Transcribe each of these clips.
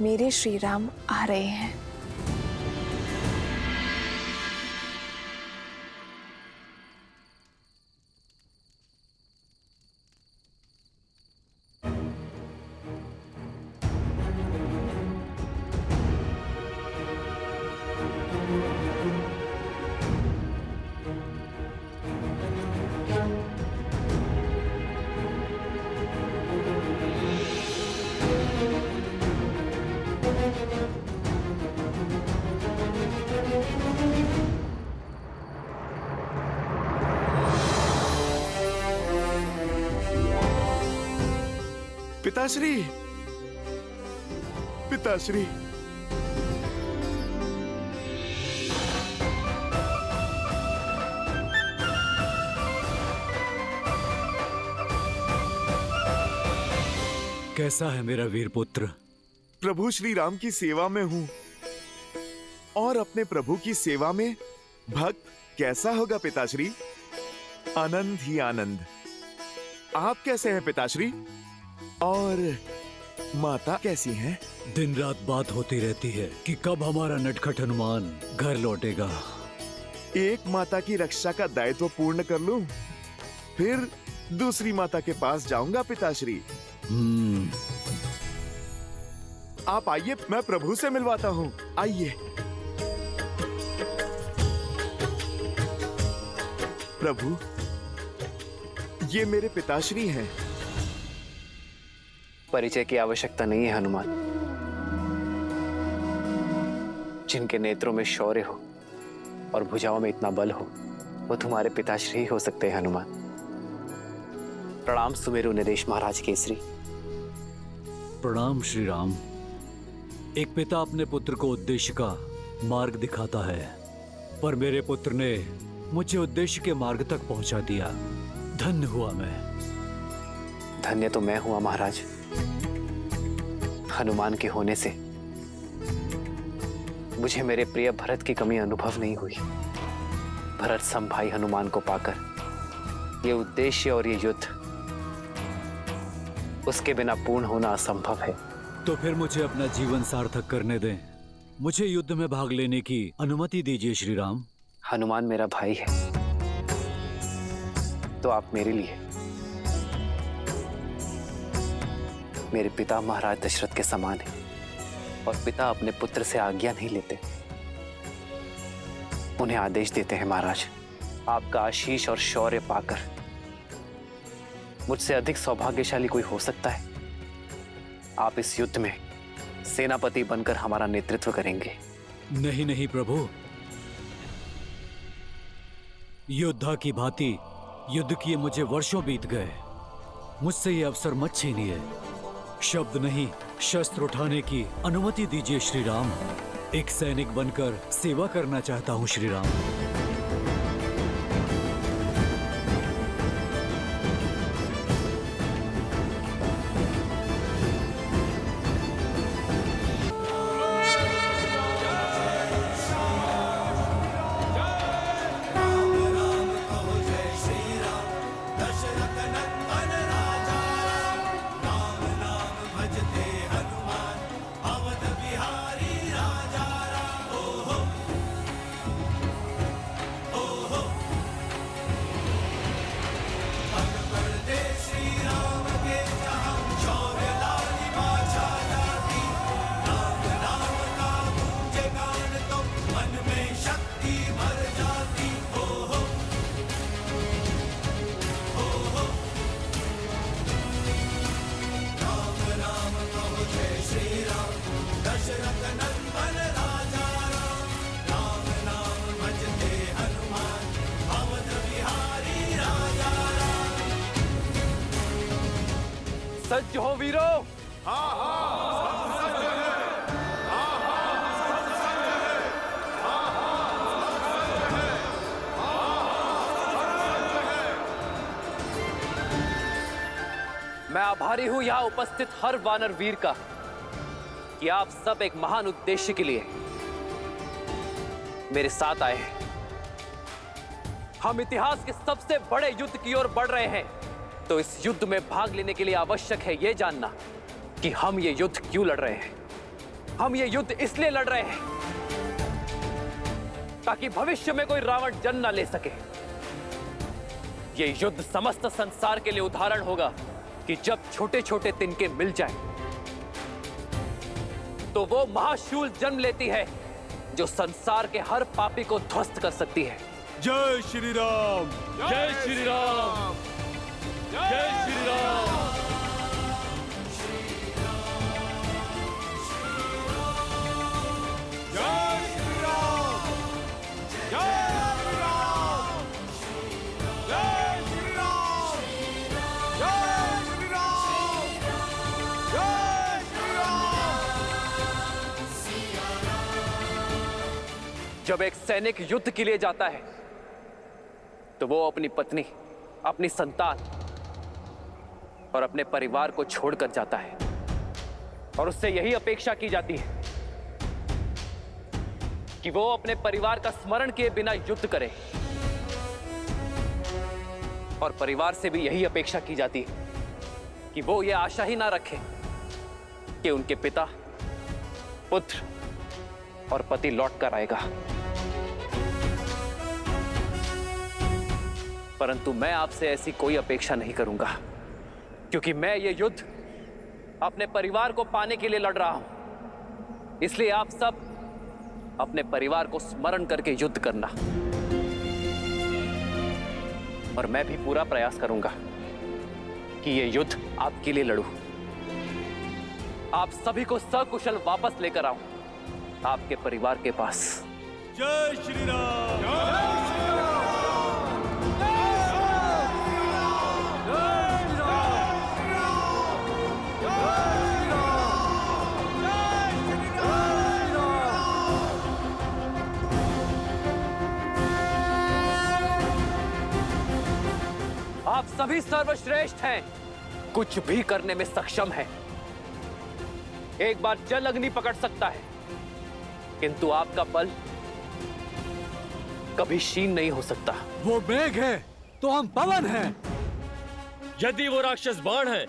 मेरे श्री राम आ रहे हैं। पिताश्री, पिताश्री, कैसा है मेरा वीर पुत्र? प्रभु श्री राम की सेवा में हूँ और अपने प्रभु की सेवा में भक्त कैसा होगा पिताश्री? आनंद ही आनंद। आप कैसे हैं पिताश्री? और माता कैसी हैं? दिन रात बात होती रहती है कि कब हमारा नटखट हनुमान घर लौटेगा। एक माता की रक्षा का दायित्व पूर्ण कर लूं, फिर दूसरी माता के पास जाऊंगा पिताश्री। आप आइए, मैं प्रभु से मिलवाता हूँ। आइए। प्रभु, ये मेरे पिताश्री हैं। परिचय की आवश्यकता नहीं है हनुमान। जिनके नेत्रों में शौर्य हो और भुजाओं में इतना बल हो, वो तुम्हारे पिताश्री ही हो सकते हैं हनुमान। प्रणाम सुमेरु नरेश महाराज केसरी। प्रणाम श्री राम। एक पिता अपने पुत्र को उद्देश्य का मार्ग दिखाता है, पर मेरे पुत्र ने मुझे उद्देश्य के मार्ग तक पहुंचा दिया। धन्य हुआ मैं। धन्य तो मैं हुआ महाराज। हनुमान के होने से मुझे मेरे प्रिय भरत की कमी अनुभव नहीं हुई। भरत सम भाई हनुमान को पाकर ये उद्देश्य और ये युद्ध उसके बिना पूर्ण होना असंभव है। तो फिर मुझे अपना जीवन सार्थक करने दें। मुझे युद्ध में भाग लेने की अनुमति दीजिए श्री राम। हनुमान मेरा भाई है, तो आप मेरे लिए मेरे पिता महाराज दशरथ के समान हैं, और पिता अपने पुत्र से आज्ञा नहीं लेते, उन्हें आदेश देते हैं। महाराज, आपका आशीष और शौर्य पाकर मुझसे अधिक सौभाग्यशाली कोई हो सकता है? आप इस युद्ध में सेनापति बनकर हमारा नेतृत्व करेंगे। नहीं नहीं प्रभु, योद्धा की भांति युद्ध किए मुझे वर्षों बीत गए। मुझसे ये अवसर मत छीनिए। शब्द नहीं, शस्त्र उठाने की अनुमति दीजिए श्री राम। एक सैनिक बनकर सेवा करना चाहता हूँ श्री राम। सज्ज हो वीरो। मैं आभारी हूं यहां उपस्थित हर वानर वीर का कि आप सब एक महान उद्देश्य के लिए मेरे साथ आए हैं। हम इतिहास के सबसे बड़े युद्ध की ओर बढ़ रहे हैं, तो इस युद्ध में भाग लेने के लिए आवश्यक है यह जानना कि हम ये युद्ध क्यों लड़ रहे हैं। हम ये युद्ध इसलिए लड़ रहे हैं ताकि भविष्य में कोई रावण जन्म न ले सके। ये युद्ध समस्त संसार के लिए उदाहरण होगा कि जब छोटे छोटे तिनके मिल जाएं, तो वो महाशूल जन्म लेती है जो संसार के हर पापी को ध्वस्त कर सकती है। जय श्री राम, जय श्री राम, जय श्री राम। जब एक सैनिक युद्ध के लिए जाता है तो वो अपनी पत्नी, अपनी संतान और अपने परिवार को छोड़कर जाता है और उससे यही अपेक्षा की जाती है कि वो अपने परिवार का स्मरण किए बिना युद्ध करे। और परिवार से भी यही अपेक्षा की जाती है कि वो ये आशा ही ना रखे कि उनके पिता, पुत्र और पति लौट कर आएगा। परंतु मैं आपसे ऐसी कोई अपेक्षा नहीं करूंगा, क्योंकि मैं ये युद्ध अपने परिवार को पाने के लिए लड़ रहा हूं। इसलिए आप सब अपने परिवार को स्मरण करके युद्ध करना। और मैं भी पूरा प्रयास करूंगा कि ये युद्ध आपके लिए लड़ूं, आप सभी को सकुशल वापस लेकर आऊं आपके परिवार के पास। जय श्री राम, आप सभी सर्वश्रेष्ठ हैं, कुछ भी करने में सक्षम हैं। एक बार जल अग्नि पकड़ सकता है, किंतु आपका बल कभी क्षीण नहीं हो सकता। वो मेघ है तो हम पवन हैं। यदि वो राक्षस बाण है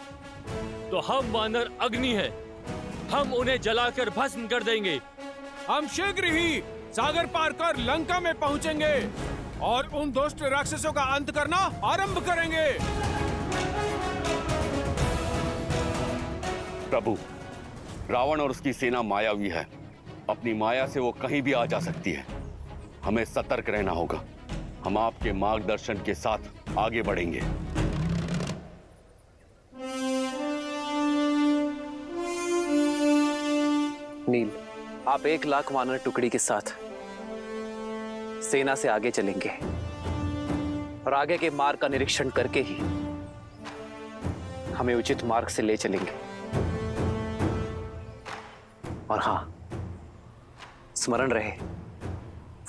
तो हम वानर अग्नि है, हम उन्हें जलाकर भस्म कर देंगे। हम शीघ्र ही सागर पार कर लंका में पहुंचेंगे और उन दुष्ट राक्षसों का अंत करना आरंभ करेंगे। प्रभु, रावण और उसकी सेना मायावी है। अपनी माया से वो कहीं भी आ जा सकती है। हमें सतर्क रहना होगा। हम आपके मार्गदर्शन के साथ आगे बढ़ेंगे। नील, आप 1,00,000 वानर टुकड़ी के साथ सेना से आगे चलेंगे और आगे के मार्ग का निरीक्षण करके ही हमें उचित मार्ग से ले चलेंगे। और हां, स्मरण रहे,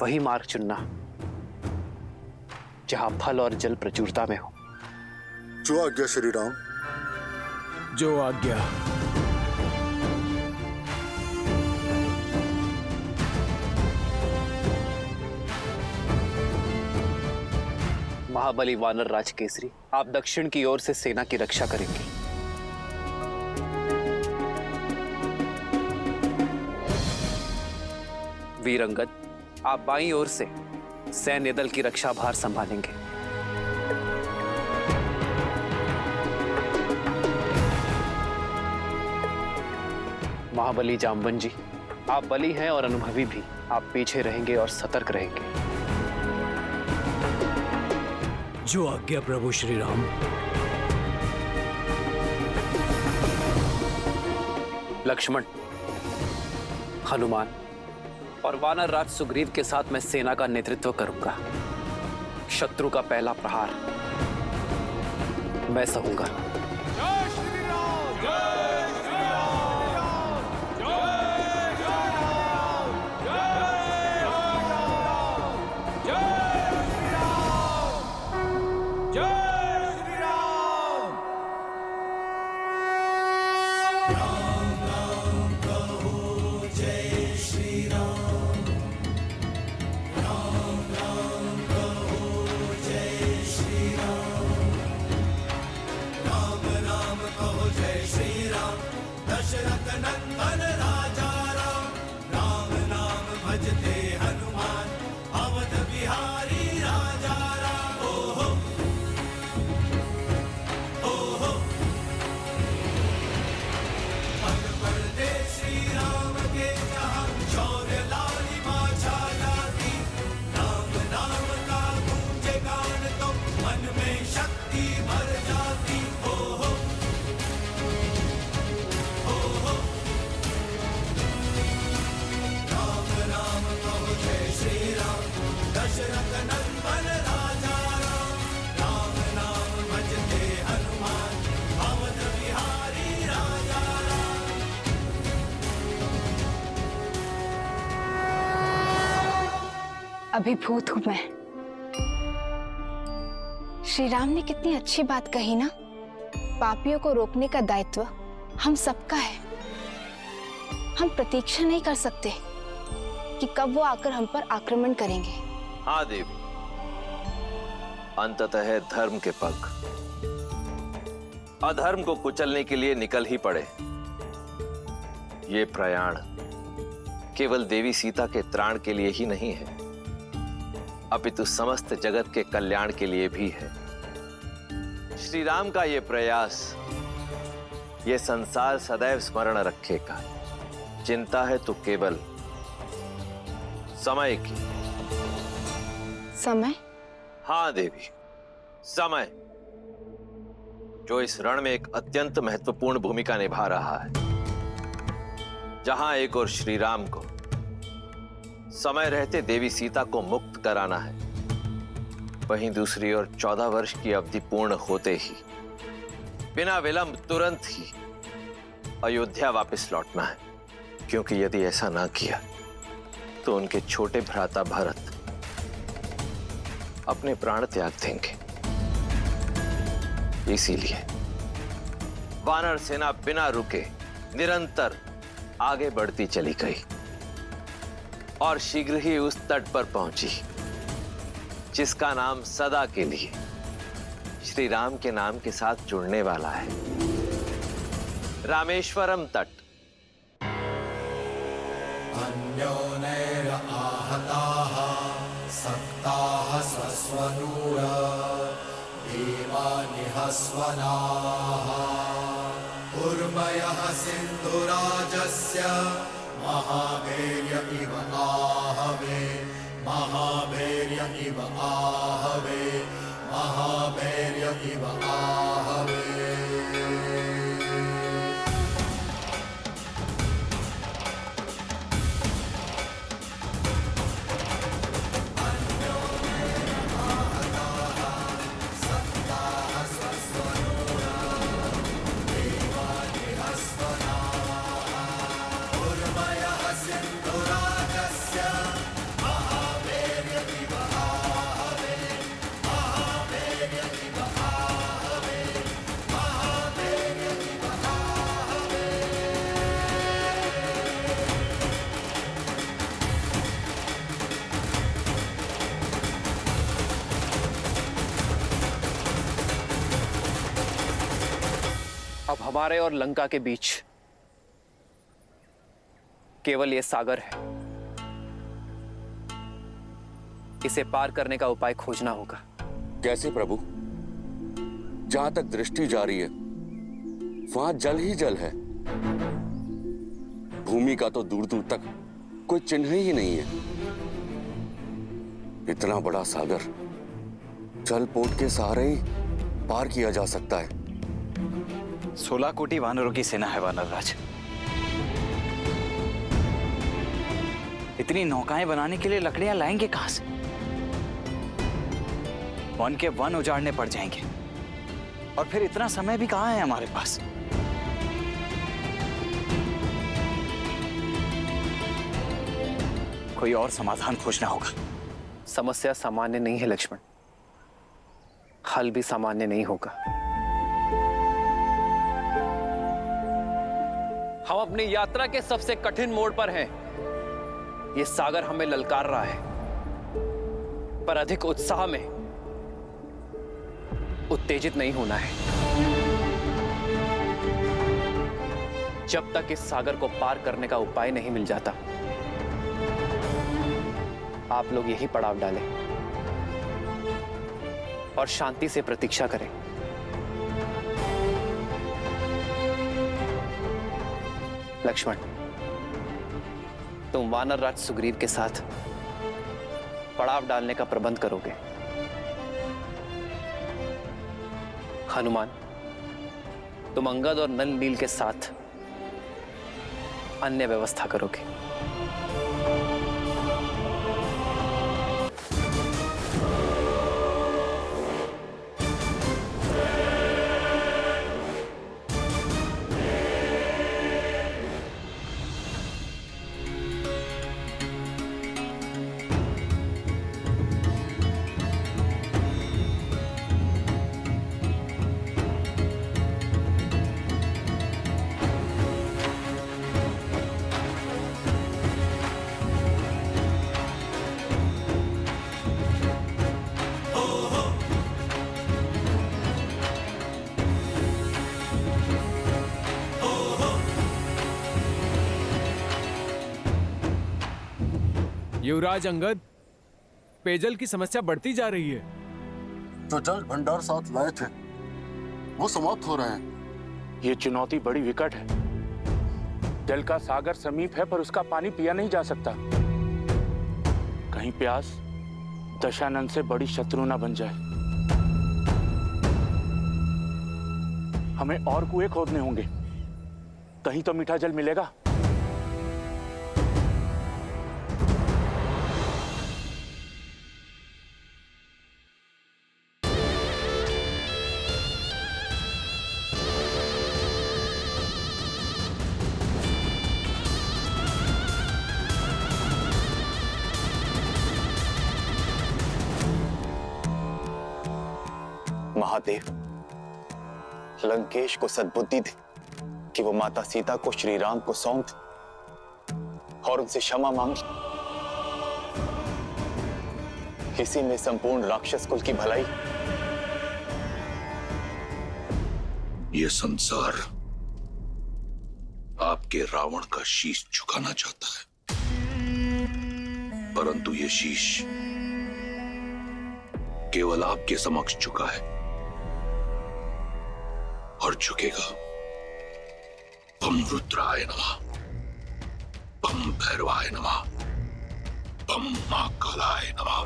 वही मार्ग चुनना जहां फल और जल प्रचुरता में हो। जो आज्ञा श्री राम। जो आज्ञा। महाबली वानर राज केसरी, आप दक्षिण की ओर से सेना की रक्षा करेंगे। वीरंगद, आप बाईं ओर से सैन्य दल की रक्षा भार संभालेंगे। महाबली जाम्बन जी, आप बली हैं और अनुभवी भी, आप पीछे रहेंगे और सतर्क रहेंगे। जो आज्ञा प्रभु श्री राम। लक्ष्मण, हनुमान और वानर राज सुग्रीव के साथ मैं सेना का नेतृत्व करूंगा। शत्रु का पहला प्रहार मैं सहूंगा। अभिभूत हूं मैं। श्री राम ने कितनी अच्छी बात कही ना, पापियों को रोकने का दायित्व हम सबका है। हम प्रतीक्षा नहीं कर सकते कि कब वो आकर हम पर आक्रमण करेंगे। हाँ देवी, अंततः धर्म के पग अधर्म को कुचलने के लिए निकल ही पड़े। ये प्रयाण केवल देवी सीता के त्राण के लिए ही नहीं है, अपितु समस्त जगत के कल्याण के लिए भी है। श्री राम का ये प्रयास ये संसार सदैव स्मरण रखेगा। चिंता है तो केवल समय की। समय? हाँ देवी, समय, जो इस रण में एक अत्यंत महत्वपूर्ण भूमिका निभा रहा है। जहां एक और श्री राम को समय रहते देवी सीता को मुक्त कराना है, वहीं दूसरी ओर 14 वर्ष की अवधि पूर्ण होते ही बिना विलंब तुरंत ही अयोध्या वापस लौटना है। क्योंकि यदि ऐसा ना किया तो उनके छोटे भ्राता भरत अपने प्राण त्याग देंगे। इसीलिए वानर सेना बिना रुके निरंतर आगे बढ़ती चली गई और शीघ्र ही उस तट पर पहुंची जिसका नाम सदा के लिए श्री राम के नाम के साथ जुड़ने वाला है, रामेश्वरम तट। अन्योनैराहताः सक्ताः स्वस्वनूर देवानिहस्वनाः उर्मयः सिन्धुराजस्य महाभैर्य इव आहवे महाभैर्य इव आहवे महाभैर्य इव आहवे। अब हमारे और लंका के बीच केवल ये सागर है। इसे पार करने का उपाय खोजना होगा। कैसे प्रभु? जहां तक दृष्टि जा रही है वहां जल ही जल है। भूमि का तो दूर दूर तक कोई चिन्ह ही नहीं है। इतना बड़ा सागर जल पोत के सहारे ही पार किया जा सकता है। 16 कोटि वानरों की सेना है वानर राज। इतनी नौकाएं बनाने के लिए लकड़ियां लाएंगे कहां से? वन के वन उजाड़ने पड़ जाएंगे और फिर इतना समय भी कहां है हमारे पास। कोई और समाधान खोजना होगा। समस्या सामान्य नहीं है लक्ष्मण, हल भी सामान्य नहीं होगा। हम अपनी यात्रा के सबसे कठिन मोड़ पर हैं। यह सागर हमें ललकार रहा है, पर अधिक उत्साह में उत्तेजित नहीं होना है। जब तक इस सागर को पार करने का उपाय नहीं मिल जाता, आप लोग यही पड़ाव डालें और शांति से प्रतीक्षा करें। लक्ष्मण, तुम वानर राज सुग्रीव के साथ पड़ाव डालने का प्रबंध करोगे। हनुमान, तुम अंगद और नल नील के साथ अन्य व्यवस्था करोगे। युवराज अंगद, पेयजल की समस्या बढ़ती जा रही है। जो जल भंडार साथ लाए थे वो समाप्त हो रहे हैं। ये चुनौती बड़ी विकट है। जल का सागर समीप है पर उसका पानी पिया नहीं जा सकता। कहीं प्यास दशानंद से बड़ी शत्रु ना बन जाए। हमें और कुएं खोदने होंगे, कहीं तो मीठा जल मिलेगा। महादेव, लंकेश को सद्बुद्धि दे कि वो माता सीता को श्री राम को सौंप दे और उनसे क्षमा मांग ले। इसी में संपूर्ण राक्षस कुल की भलाई। ये संसार आपके रावण का शीश झुकाना चाहता है, परंतु ये शीश केवल आपके समक्ष झुका है और झुकेगा। बम रुद्राय नमः, बम भैरवाय नमः, बम महाकालाय नमः।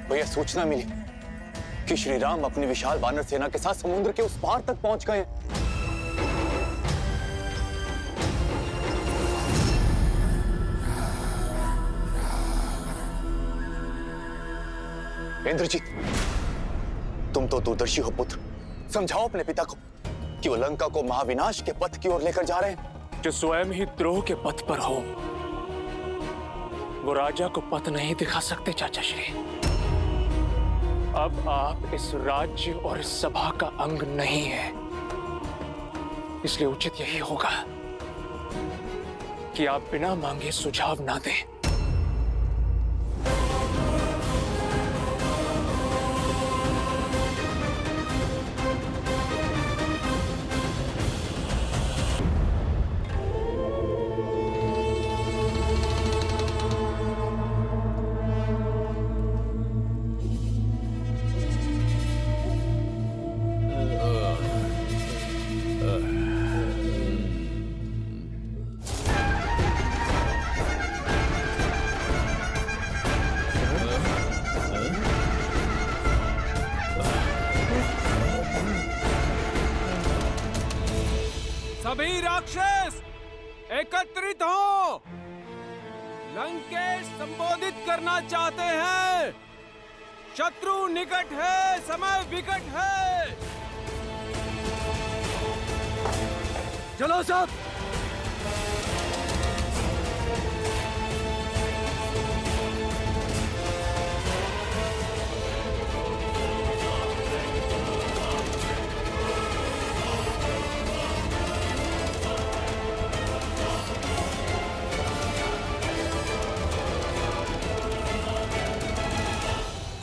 भैया सूचना मिली कि श्री राम अपनी विशाल वानर सेना के साथ समुद्र के उस पार तक पहुंच गए। इंद्रजीत, तुम तो दूरदर्शी हो पुत्र, समझाओ अपने पिता को कि वो लंका को महाविनाश के पथ की ओर लेकर जा रहे हैं। जो स्वयं ही द्रोह के पथ पर हो, वो राजा को पथ नहीं दिखा सकते चाचा श्री। अब आप इस राज्य और इस सभा का अंग नहीं है, इसलिए उचित यही होगा कि आप बिना मांगे सुझाव ना दें। सभी राक्षस एकत्रित हो। लंकेश संबोधित करना चाहते हैं। शत्रु निकट है, समय विकट है। चलो सब।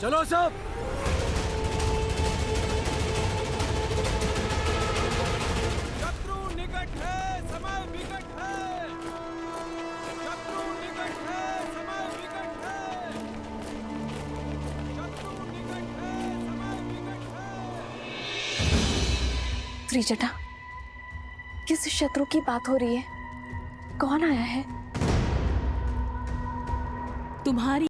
चलो सब। शत्रु निकट है, समय विकट है। शत्रु निकट है, समय विकट है। शत्रु निकट है, समय विकट है। त्रिजटा, किस शत्रु की बात हो रही है? कौन आया है? तुम्हारी